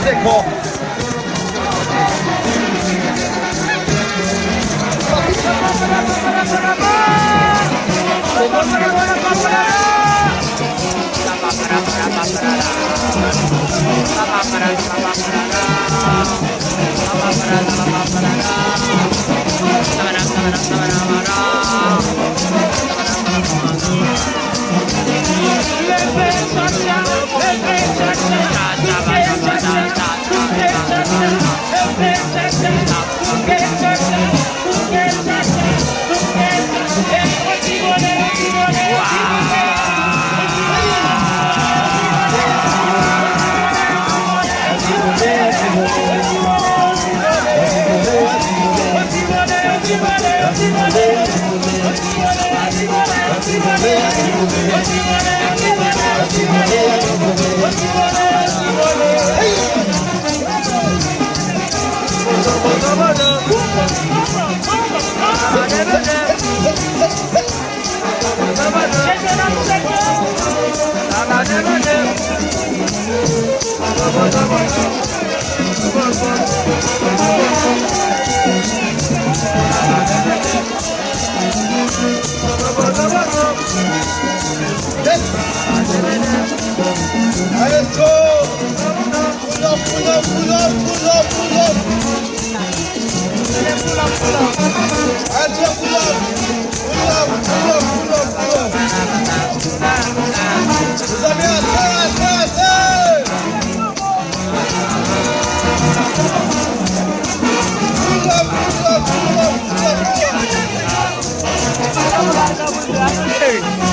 c'est con. Let's go! Pull up, pull up, pull up, pull up, pull up! Hands up, pull up! Pull up, pull up, pull up, pull up! Les amis, assez! Pull up, pull up, pull up, pull up!